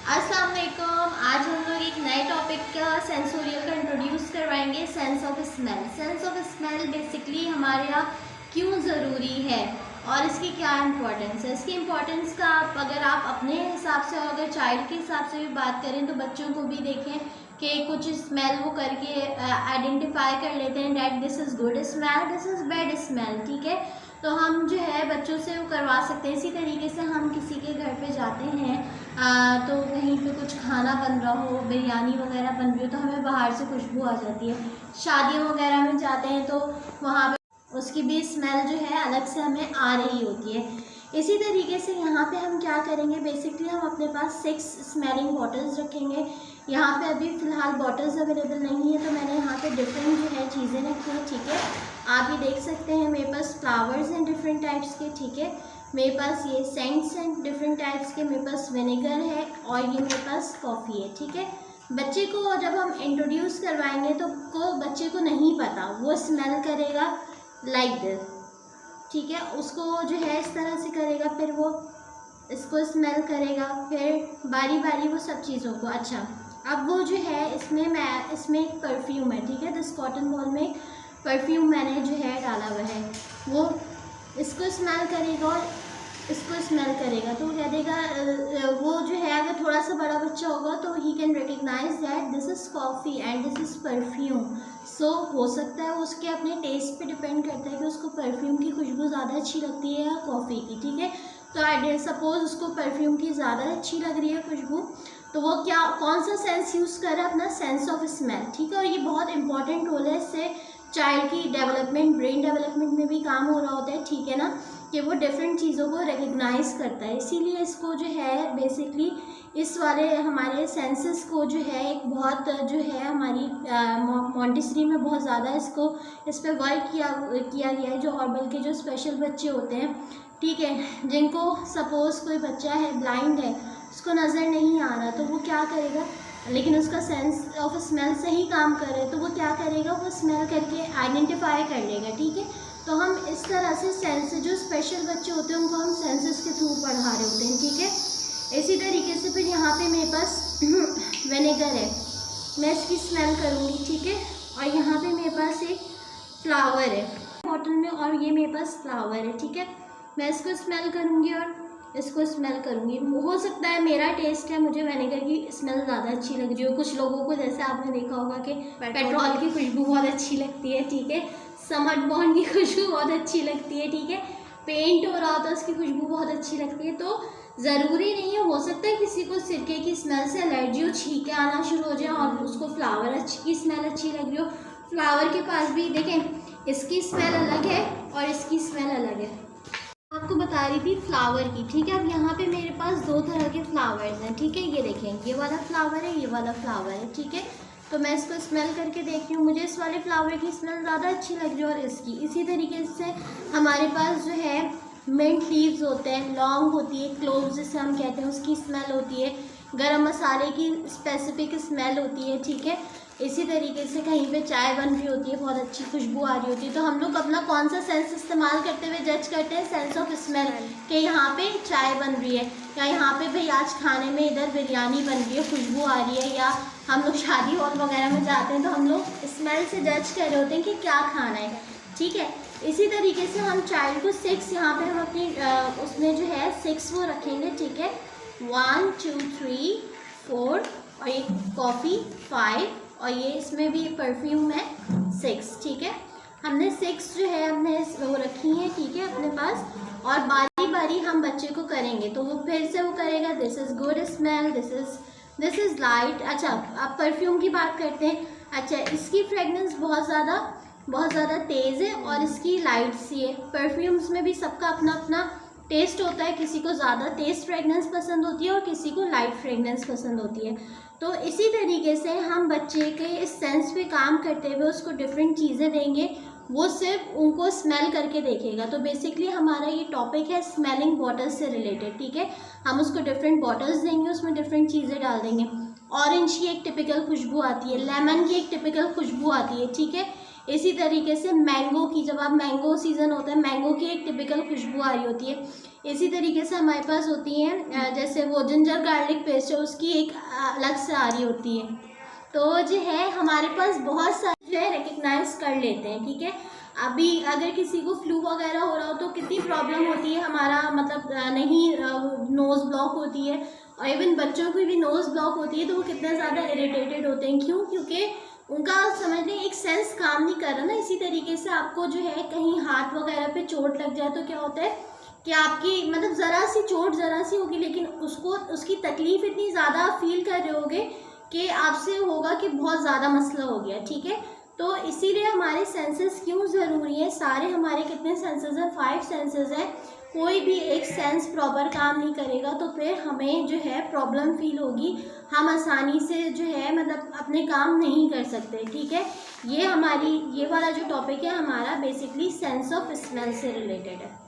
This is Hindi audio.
अस्सलाम वालेकुम। आज हम लोग एक नए टॉपिक का सेंसोरियल का इंट्रोड्यूस करवाएंगे, sense of smell. Sense of smell basically हमारे यहाँ क्यों ज़रूरी है और इसकी क्या इंपॉर्टेंस है। इसकी इंपॉर्टेंस का अगर आप अपने हिसाब से और अगर चाइल्ड के हिसाब से भी बात करें तो बच्चों को भी देखें कि कुछ स्मेल वो करके आइडेंटिफाई कर लेते हैं that this is good smell, this is bad smell. ठीक है, तो हम जो है बच्चों से वो करवा सकते हैं। इसी तरीके से हम किसी के घर पे जाते हैं तो कहीं पे कुछ खाना बन रहा हो, बिरयानी वगैरह बन रही हो तो हमें बाहर से खुशबू आ जाती है। शादियों वगैरह में जाते हैं तो वहाँ पे उसकी भी स्मेल जो है अलग से हमें आ रही होती है। इसी तरीके से यहाँ पे हम क्या करेंगे, बेसिकली हम अपने पास 6 स्मेलिंग बॉटल्स रखेंगे। यहाँ पे अभी फ़िलहाल बॉटल्स अवेलेबल नहीं है तो मैंने यहाँ पे डिफरेंट जो है चीज़ें रखी हैं। ठीक है, आप ये देख सकते हैं मेरे पास फ्लावर्स हैं डिफरेंट टाइप्स के। ठीक है, मेरे पास ये सेंट्स हैं डिफरेंट टाइप्स के, मेरे पास विनेगर है और ये मेरे पास कॉफ़ी है। ठीक है, बच्चे को जब हम इंट्रोड्यूस करवाएंगे तो बच्चे को नहीं पता, वो स्मेल करेगा लाइक दिस। ठीक है, उसको जो है इस तरह से करेगा, फिर वो इसको स्मेल करेगा, फिर बारी बारी वो सब चीज़ों को। अच्छा, अब वो जो है इसमें एक परफ्यूम है। ठीक है, दिस कॉटन बॉल में परफ्यूम मैंने जो है डाला हुआ है, वो इसको स्मेल करेगा और इसको स्मेल करेगा तो कह देगा, वो जो है अगर थोड़ा सा बड़ा बच्चा होगा तो ही can recognize that this is coffee and this is perfume. So हो सकता है उसके अपने टेस्ट पे डिपेंड करता है कि उसको परफ्यूम की खुशबू ज़्यादा अच्छी लगती है या कॉफ़ी की। ठीक है, तो आई सपोज उसको परफ्यूम की ज़्यादा अच्छी लग रही है खुशबू, तो वो कौन सा सेंस यूज़ कर रहा है, अपना सेंस ऑफ स्मेल। ठीक है, और ये बहुत इंपॉर्टेंट रोल है, इससे चाइल्ड की डेवलपमेंट, ब्रेन डेवलपमेंट में भी काम हो रहा होता है। ठीक है ना, कि वो डिफरेंट चीज़ों को रिकग्नाइज करता है। इसीलिए इसको जो है बेसिकली इस वाले हमारे सेंसेस को जो है एक बहुत जो है हमारी मॉन्टेसरी में बहुत ज़्यादा इस पर वर्क किया गया है। जो हॉर्बल के जो स्पेशल बच्चे होते हैं, ठीक है, जिनको सपोज़ कोई बच्चा है ब्लाइंड है, उसको नज़र नहीं आ रहा, तो वो क्या करेगा, लेकिन उसका सेंस ऑफ स्मेल से ही काम कर रहे हैं, तो वो क्या करेगा, वो स्मेल करके आइडेंटिफाई कर लेगा। ठीक है, तो हम इस तरह से सेंस, जो स्पेशल बच्चे होते हैं उनको हम सेंसेस के थ्रू पढ़ा रहे होते हैं। ठीक है, इसी तरीके से फिर यहाँ पे मेरे पास विनेगर है, मैं इसकी स्मेल करूँगी। ठीक है, और यहाँ पे मेरे पास एक फ्लावर है बॉटल में और ये मेरे पास फ्लावर है। ठीक है, मैं इसको स्मेल करूँगी और इसको स्मेल करूँगी। हो सकता है मेरा टेस्ट है, मुझे विनेगर की स्मेल ज़्यादा अच्छी लग रही हो, कुछ लोगों को जैसे आपने देखा होगा कि पेट्रोल की खुशबू बहुत अच्छी लगती है। ठीक है, समट बॉन्ड की खुशबू बहुत अच्छी लगती है। ठीक है, पेंट हो रहा होता है उसकी खुशबू बहुत अच्छी लगती है। तो ज़रूरी नहीं है, हो सकता है किसी को सिरके की स्मेल से एलर्जी हो, छींके आना शुरू हो जाए और उसको फ्लावर की स्मेल अच्छी लग रही हो। फ्लावर के पास भी देखें, इसकी स्मेल अलग है और इसकी स्मेल अलग है। आपको बता रही थी फ्लावर की। ठीक है, अब यहाँ पे मेरे पास 2 तरह के फ्लावर्स हैं। ठीक है, ये देखें, ये वाला फ्लावर है, ये वाला फ्लावर है। ठीक है, तो मैं इसको स्मेल करके देख रही हूँ, मुझे इस वाले फ्लावर की स्मेल ज़्यादा अच्छी लग रही है और इसकी। इसी तरीके से हमारे पास जो है मिंट लीव्स होते हैं, लौंग होती है, क्लोव्स जिसे हम कहते हैं, उसकी स्मेल होती है, गरम मसाले की स्पेसिफिक स्मेल होती है। ठीक है, इसी तरीके से कहीं पे चाय बन रही होती है, बहुत अच्छी खुशबू आ रही होती है, तो हम लोग अपना कौन सा सेंस इस्तेमाल करते हुए जज करते हैं, सेंस ऑफ स्मेल, कि यहाँ पे चाय बन रही है या यहाँ पे भाई आज खाने में इधर बिरयानी बन रही है, खुशबू आ रही है, या हम लोग शादी हॉल वगैरह में जाते हैं तो हम लोग स्मेल से जज कर रहे होते हैं कि क्या खाना है। ठीक है, इसी तरीके से हम चाइल्ड को 6 यहाँ पे हम अपनी उसमें जो है 6 वो रखेंगे। ठीक है, 1 2 3 4 और एक कॉफ़ी 5 और ये इसमें भी परफ्यूम है 6। ठीक है, हमने 6 जो है हमने वो रखी है। ठीक है, अपने पास, और बारी बारी हम बच्चे को करेंगे तो वो फिर से वो करेगा, this is good smell, this is light. अच्छा, अब परफ्यूम की बात करते हैं। अच्छा, इसकी फ्रेगनेंस बहुत ज़्यादा तेज़ है और इसकी लाइट सी है। परफ्यूम्स में भी सबका अपना अपना टेस्ट होता है, किसी को ज़्यादा तेज़ फ्रेगनेंस पसंद होती है और किसी को लाइट फ्रेगनेंस पसंद होती है। तो इसी तरीके से हम बच्चे के इस सेंस पे काम करते हुए उसको डिफरेंट चीज़ें देंगे, वो सिर्फ उनको स्मेल करके देखेगा। तो बेसिकली हमारा ये टॉपिक है स्मेलिंग बॉटल्स से रिलेटेड। ठीक है, हम उसको डिफरेंट बॉटल्स देंगे, उसमें डिफरेंट चीज़ें डाल देंगे। ऑरेंज की एक टिपिकल खुशबू आती है, लेमन की एक टिपिकल खुशबू आती है। ठीक है, इसी तरीके से मैंगो की, जब आप मैंगो सीज़न होता है, मैंगो की एक टिपिकल खुशबू आ रही होती है। इसी तरीके से हमारे पास होती हैं जैसे वो जिंजर गार्लिक पेस्ट है, उसकी एक अलग से आ रही होती है। तो जो है हमारे पास बहुत सारे जो है रिकग्नाइज कर लेते हैं, ठीक है। अभी अगर किसी को फ्लू वगैरह हो रहा हो तो कितनी प्रॉब्लम होती है, हमारा मतलब नहीं नोज़ ब्लॉक होती है, और इवन बच्चों की भी नोज़ ब्लॉक होती है, तो वो कितने ज़्यादा इरिटेटेड होते हैं। क्यों? क्योंकि उनका समझ लें एक सेंस काम नहीं कर रहा ना। इसी तरीके से आपको जो है कहीं हाथ वगैरह पे चोट लग जाए तो क्या होता है कि आपकी मतलब ज़रा सी चोट ज़रा सी होगी, लेकिन उसकी तकलीफ़ इतनी ज़्यादा फील कर रहे होगे कि आपसे होगा कि बहुत ज़्यादा मसला हो गया, ठीक है। तो इसीलिए हमारे सेंसेस क्यों ज़रूरी है। सारे हमारे कितने सेंसेस हैं? 5 सेंसेस हैं। कोई भी एक सेंस प्रॉपर काम नहीं करेगा तो फिर हमें जो है प्रॉब्लम फील होगी, हम आसानी से जो है मतलब अपने काम नहीं कर सकते, ठीक है। ये वाला जो टॉपिक है हमारा बेसिकली सेंस ऑफ स्मेल से रिलेटेड है।